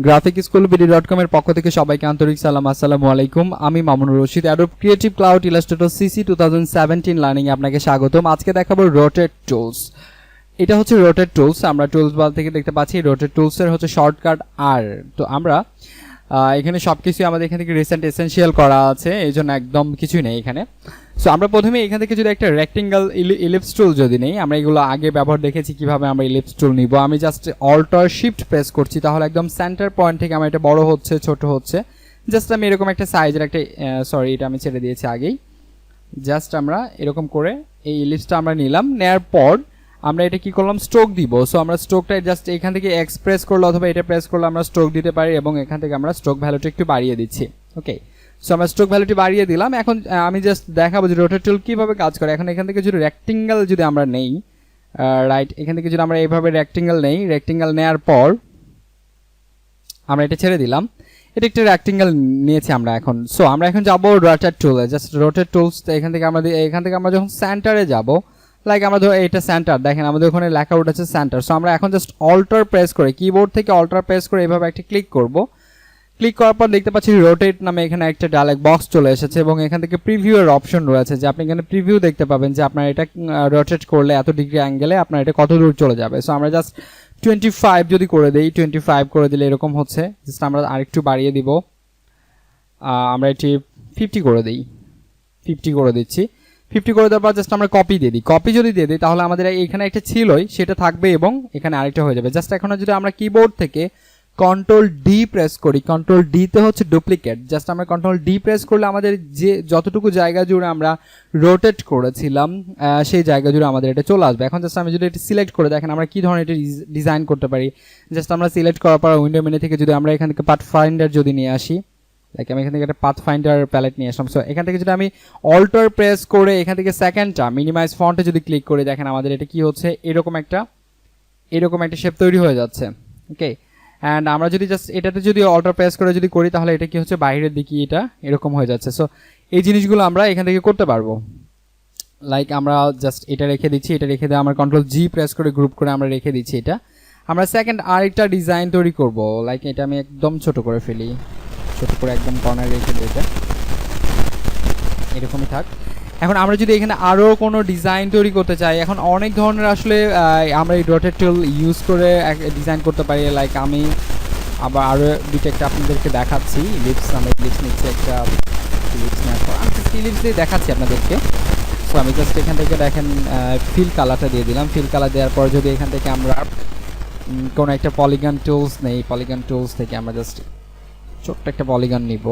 graphicschoolbd.com এর পক্ষ থেকে সবাইকে আন্তরিক সালাম। আসসালামু আলাইকুম। আমি Mamunur Rashid, Adobe Creative Cloud Illustrator CC 2017 learning এ আপনাকে স্বাগতম। আজকে দেখাবো রোটেট টুলস। এটা হচ্ছে রোটেট টুলস। আমরা টুলস বার থেকে দেখতে পাচ্ছি রোটেট টুলস এর হচ্ছে শর্টকাট আর। তো আমরা এখানে সবকিছু আমাদের এখান থেকে রিসেন্ট এসেনশিয়াল করা আছে, এই জন্য একদম কিছুই নেই এখানে। সো আমরা প্রথমে এখান থেকে যদি একটা রেক্টেঙ্গেল ইলিপস টুল যদি নেই, আমরা এগুলো আগে ব্যবহার দেখেছি কিভাবে আমরা ইলিপস টুল নিব। আমি জাস্ট অল্টার শিফট প্রেস করছি, তাহলে একদম সেন্টার পয়েন্ট থেকে আমার এটা বড় হচ্ছে ছোট হচ্ছে। জাস্ট আমি এরকম একটা সাইজের একটা সরি এটা আমি ছেড়ে দিয়েছি আগেই। জাস্ট আমরা এরকম করে এই ইলিপসটা আমরা নিলাম, নেয়ার পর আমরা এটা কি করলাম, স্ট্রোক দিব। সো আমরা স্ট্রোকটা জাস্ট এখান থেকে এক্সপ্রেস করলে অথবা এটা প্রেস করলে আমরা স্ট্রোক দিতে পারি, এবং এখান থেকে আমরা স্ট্রোক ভ্যালুটা একটু বাড়িয়ে দিচ্ছি। ওকে, সো আমরা স্ট্রোক ভ্যালুটি বাড়িয়ে দিলাম। এখন আমি জাস্ট দেখাবো যে রোটেট টুল কীভাবে কাজ করে। এখন এখান থেকে যদি রেক্টেঙ্গেল যদি আমরা নেই, রাইট, এখান থেকে যদি আমরা এইভাবে রেক্টেঙ্গেল নেই, রেক্টেঙ্গেল নেওয়ার পর আমরা এটা ছেড়ে দিলাম, এটা একটা রেক্টেঙ্গেল নিয়েছি আমরা এখন। সো আমরা এখন যাবো রোটেট টুলে, জাস্ট রোটেট টুলস। এখান থেকে আমরা যখন সেন্টারে যাব, লাইক আমরা ধরো এটা সেন্টার, দেখেন আমাদের ওখানে লেখা উঠেছে সেন্টার। সো আমরা এখন জাস্ট অল্টার প্রেস করে, কিবোর্ড থেকে অল্টার প্রেস করে এইভাবে একটা ক্লিক করব। ক্লিক করার পর দেখতে পাচ্ছি রোটেট নামে এখানে একটা ডায়ালগ বক্স চলে এসেছে, এবং এখান থেকে প্রিভিউ এর অপশন রয়েছে, যে আপনি এখানে প্রিভিউ দেখতে পাবেন যে আপনার এটা রোটেট করলে এত ডিগ্রি অ্যাঙ্গেলে আপনার এটা কত দূর চলে যাবে। সো আমরা জাস্ট 25 যদি করে দেই, 25 করে দিলে এরকম হচ্ছে। জাস্ট আমরা আরেকটু বাড়িয়ে দিব, আমরা এটি 50 করে দিই, 50 করে দিচ্ছি। 50 করে দেওয়ার পর জাস্ট আমরা কপি দিয়ে দিই। কপি যদি দিয়ে দিই তাহলে আমাদের এখানে একটা ছিলই সেটা থাকবে, এবং এখানে আরেকটা হয়ে যাবে। জাস্ট এখন যদি আমরা কিবোর্ড থেকে কন্ট্রোল ডি প্রেস করি, কন্ট্রোল ডি তে হচ্ছে ডুপ্লিকেট। জাস্ট আমরা কন্ট্রোল ডি প্রেস করলে আমাদের যে যতটুকু জায়গা জুড়ে আমরা রোটেট করেছিলাম সেই জায়গা জুড়ে আমাদের এটা চলে আসবে। এখন জাস্ট আমি যদি এটা সিলেক্ট করে দেখেন আমরা কি ধরনের এটা ডিজাইন করতে পারি। জাস্ট আমরা সিলেক্ট করার পর উইন্ডো মেনু থেকে যদি আমরা এখান থেকে পাথ ফাইন্ডার যদি নিয়ে আসি, লাইক আমি এখান থেকে একটা পাথ ফাইন্ডার প্যালেট নিয়ে আসলাম। সো এখান থেকে যদি আমি অল্টার প্রেস করে এখান থেকে সেকেন্ডটা মিনিমাইজ ফন্টে যদি ক্লিক করে দেখেন আমাদের এটা কি হচ্ছে, এরকম একটা শেপ তৈরি হয়ে যাচ্ছে। ওকে, অ্যান্ড আমরা যদি জাস্ট এটাতে যদি অল্টার প্রেস করে যদি করি তাহলে এটা কি হচ্ছে, বাইরের দিকে এটা এরকম হয়ে যাচ্ছে। সো এই জিনিসগুলো আমরা এখান থেকে করতে পারবো। লাইক আমরা জাস্ট এটা রেখে দিচ্ছি, এটা রেখে দিয়ে আমরা কন্ট্রোল জি প্রেস করে গ্রুপ করে আমরা রেখে দিচ্ছি। এটা আমরা সেকেন্ড আরেকটা ডিজাইন তৈরি করব। লাইক এটা আমি একদম ছোট করে ফেলি, ছোট করে একদম কর্নারে রেখে দিই, এটা এরকমই থাক। এখন আমরা যদি এখানে আরও কোনো ডিজাইন তৈরি করতে চাই, এখন অনেক ধরনের আসলে আমরা এই রোটেট টুল ইউজ করে ডিজাইন করতে পারি। লাইক আমি আবার আরও দুইটা একটা আপনাদেরকে দেখাচ্ছি। লিপস, আমরা লিপস নিচ্ছি, একটা লিপস নেওয়ার পর আমি লিপস দিয়ে দেখাচ্ছি আপনাদেরকে। সো আমি জাস্ট এখান থেকে দেখেন ফিল কালারটা দিয়ে দিলাম। ফিল কালার দেওয়ার পর যদি এখান থেকে আমরা কোনো একটা পলিগন টুলস নেই, পলিগন টুলস থেকে আমরা জাস্ট ছোট্ট একটা পলিগন নিব।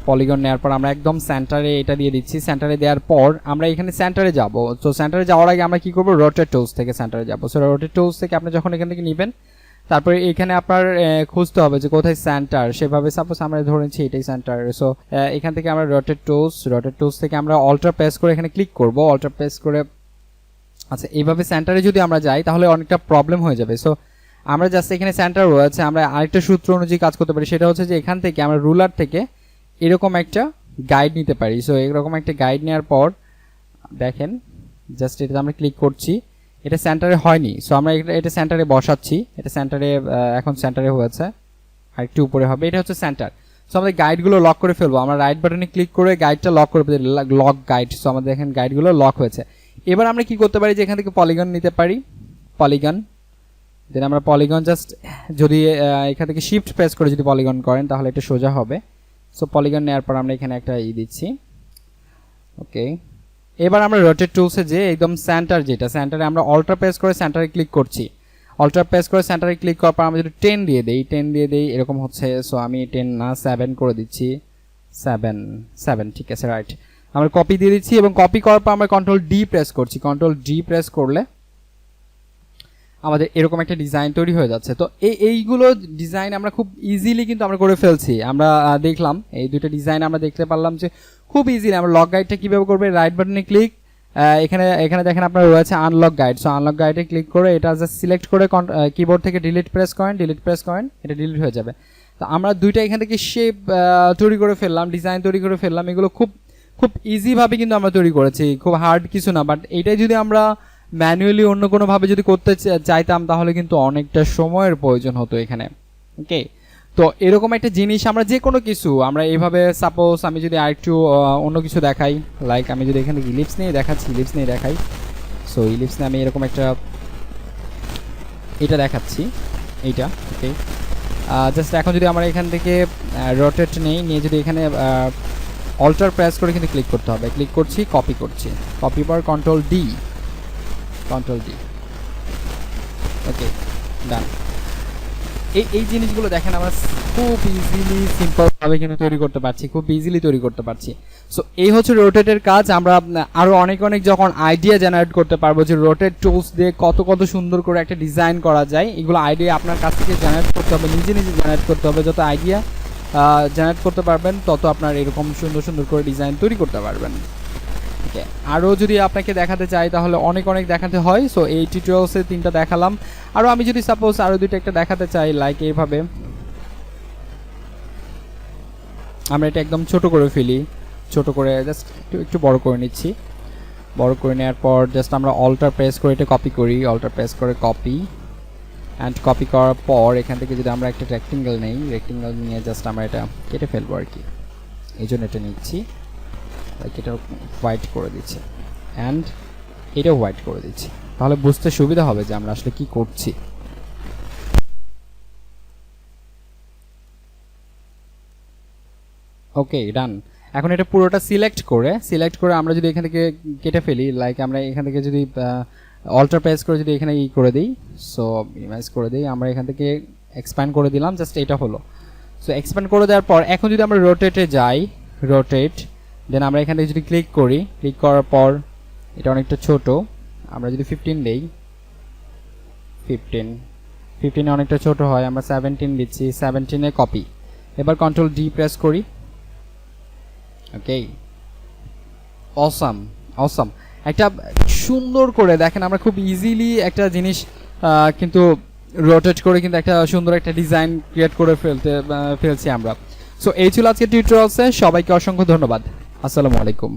পলিগন নেওয়ার পর আমরা একদম সেন্টারে এটা দিয়ে দিচ্ছি। সেন্টারে দেওয়ার পর আমরা এখানে সেন্টারে যাব। তো সেন্টারে যাওয়ার আগে আমরা কি করব, রোটেট টুলস থেকে সেন্টারে যাব। সো রোটেট টুলস থেকে আপনি যখন এখান থেকে নেবেন, তারপরে এখানে আপনার খুঁজতে হবে যে কোথায় সেন্টার। সেভাবে সাপোজ আমরা ধরেছি এটাই সেন্টার। সো এখান থেকে আমরা রোটেট টুলস থেকে আমরা অল্টার প্রেস করে এখানে ক্লিক করব। অল্টার প্রেস করে আচ্ছা এইভাবে সেন্টারে যদি আমরা যাই তাহলে অনেকটা প্রবলেম হয়ে যাবে। সো আমরা জাস্ট এখানে সেন্টার রয়েছে, আমরা আরেকটা সূত্র অনুযায়ী কাজ করতে পারি। সেটা হচ্ছে যে এখান থেকে আমরা রুলার থেকে এরকম একটা গাইড নিতে পারি। সো এরকম একটা গাইড নেওয়ার পর দেখেন জাস্ট এটাতে আমরা ক্লিক করছি, এটা সেন্টারে হয়নি। সো আমরা এটা সেন্টারে বসাচ্ছি, এটা সেন্টারে এখন সেন্টারে হয়েছে, আর একটু উপরে হবে, এটা হচ্ছে সেন্টার। সো আমাদের গাইডগুলো লক করে ফেলবো। আমরা রাইট বাটনে ক্লিক করে গাইডটা লক করে ফেলি, লক গাইড। সো আমাদের এখানে গাইডগুলো লক হয়েছে। এবার আমরা কি করতে পারি যে এখান থেকে পলিগন নিতে পারি, পলিগন। দেন আমরা পলিগন জাস্ট যদি এখান থেকে শিফট প্রেস করে যদি পলিগন করেন তাহলে এটা সোজা হবে। সো পলিগন নেওয়ার পর আমরা এখানে একটা দিচ্ছি। ওকে, এবার আমরা রোটেট টুলসে যে একদম সেন্টার, যেটা সেন্টারে আমরা অল্টার প্রেস করে সেন্টারে ক্লিক করছি। অল্টার প্রেস করে সেন্টারে ক্লিক করার পর আমরা যদি 10 দিয়ে দেই এরকম হচ্ছে। সো আমি 10 না 7 করে দিচ্ছি, 7 ঠিক আছে, রাইট। আমরা কপি দিয়ে দিচ্ছি, এবং কপি করার পর আমরা কন্ট্রোল ডি প্রেস করছি। কন্ট্রোল ডি প্রেস করলে আমাদের এরকম একটা ডিজাইন তৈরি হয়ে যাচ্ছে। তো এইগুলো ডিজাইন আমরা খুব ইজিলি কিন্তু আমরা করে ফেলছি। আমরা দেখলাম এই দুইটা ডিজাইন আমরা দেখতে পারলাম যে খুব ইজিলি আমরা লক গাইডটা কীভাবে করবে। রাইট বাটনে ক্লিক, এখানে দেখেন আপনার রয়েছে আনলক গাইড। সো আনলক গাইডে ক্লিক করে এটা জাস্ট সিলেক্ট করে কিবোর্ড থেকে ডিলিট প্রেস করেন, এটা ডিলিট হয়ে যাবে। তো আমরা দুইটা এখান থেকে শেপ তৈরি করে ফেললাম, ডিজাইন তৈরি করে ফেললাম। এগুলো খুব ইজিভাবে কিন্তু আমরা তৈরি করেছি, খুব হার্ড কিছু না। বাট এইটাই যদি আমরা ম্যানুয়ালি অন্য কোনোভাবে যদি করতে চাইতাম তাহলে কিন্তু অনেকটা সময়ের প্রয়োজন হতো এখানে। ওকে, তো এরকম একটা জিনিস আমরা যে কোনো কিছু আমরা এইভাবে, সাপোজ আমি যদি আরেকটু অন্য কিছু দেখাই, লাইক আমি যদি এখানে ইলিপস নিয়ে দেখাচ্ছি, ইলিপস নিয়ে দেখাই। সো ইলিপস নিয়ে আমি এরকম একটা এটা দেখাচ্ছি, এইটা। ওকে, জাস্ট এখন যদি আমরা এখান থেকে রোটেট নিয়ে যদি এখানে অল্টার প্রেস করে কিন্তু ক্লিক করতে হবে, ক্লিক করছি, কপি করছি, কপি পর কন্ট্রোল ডি, ওকে ডান। এই জিনিসগুলো দেখেন আমরা খুব ইজিলি সিম্পলভাবে কিন্তু তৈরি করতে পারছি, খুব ইজিলি তৈরি করতে পারছি। সো এই হচ্ছে রোটেটের কাজ। আমরা আরও অনেক যখন আইডিয়া জেনারেট করতে পারবো যে রোটেট টুলস দিয়ে কত সুন্দর করে একটা ডিজাইন করা যায়, এগুলো আইডিয়া আপনার কাছ থেকে জেনারেট করতে হবে, নিজে জেনারেট করতে হবে। যত আইডিয়া জেনারেট করতে পারবেন তত আপনার এরকম সুন্দর করে ডিজাইন তৈরি করতে পারবেন। ওকে, আরও যদি আপনাকে দেখাতে চাই তাহলে অনেক দেখাতে হয়। সো এই টিউটোরিয়ালসে 3টা দেখালাম, আরও আমি যদি সাপোজ আরও 2টা একটা দেখাতে চাই, লাইক এইভাবে আমরা এটা একদম ছোট করে ফেলি, ছোট করে জাস্ট একটু বড় করে নিচ্ছি। বড় করে নেওয়ার পর জাস্ট আমরা অল্টার প্রেস করে এটা কপি করি, অল্টার প্রেস করে কপি, অ্যান্ড কপি করার পর এখান থেকে যদি আমরা একটা রেক্টেঙ্গেল নেই, রেক্টেঙ্গেল নিয়ে জাস্ট আমরা এটা কেটে ফেলবো আর কি। এই জন্য এটা নিচ্ছি, লাইক এটা হোয়াইট করে দিচ্ছি, অ্যান্ড এটাও হোয়াইট করে দিচ্ছি, তাহলে বুঝতে সুবিধা হবে যে আমরা আসলে কি করছি। ওকে ডান। এখন এটা পুরোটা সিলেক্ট করে আমরা যদি এখান থেকে কেটে ফেলি, লাইক আমরা এখান থেকে যদি অল্টার প্রেস করে যদি এখানে ই করে দিই, সো মিনিমাইজ করে দিই, আমরা এখান থেকে এক্সপ্যান্ড করে দিলাম, জাস্ট এটা হলো। সো এক্সপ্যান্ড করে দেওয়ার পর এখন যদি আমরা রোটেটে যাই, রোটেট, দেন আমরা এখান থেকে যদি ক্লিক করি, ক্লিক করার পর এটা অনেকটা ছোট, আমরা যদি 15 দেই, 15 অনেকটা ছোট হয়, আমরা 17 দিচ্ছি, 17-এ কপি। এবার কন্ট্রোল ডি প্রেস করি। ওকে, অসাম একটা সুন্দর করে দেখেন আমরা খুব ইজিলি একটা জিনিস কিন্তু রোটেট করে কিন্তু একটা সুন্দর একটা ডিজাইন ক্রিয়েট করে ফেলছি আমরা। সো এই ছিল আজকে টিউটোরিয়ালসে, সবাইকে অসংখ্য ধন্যবাদ। আসসালামু আলাইকুম।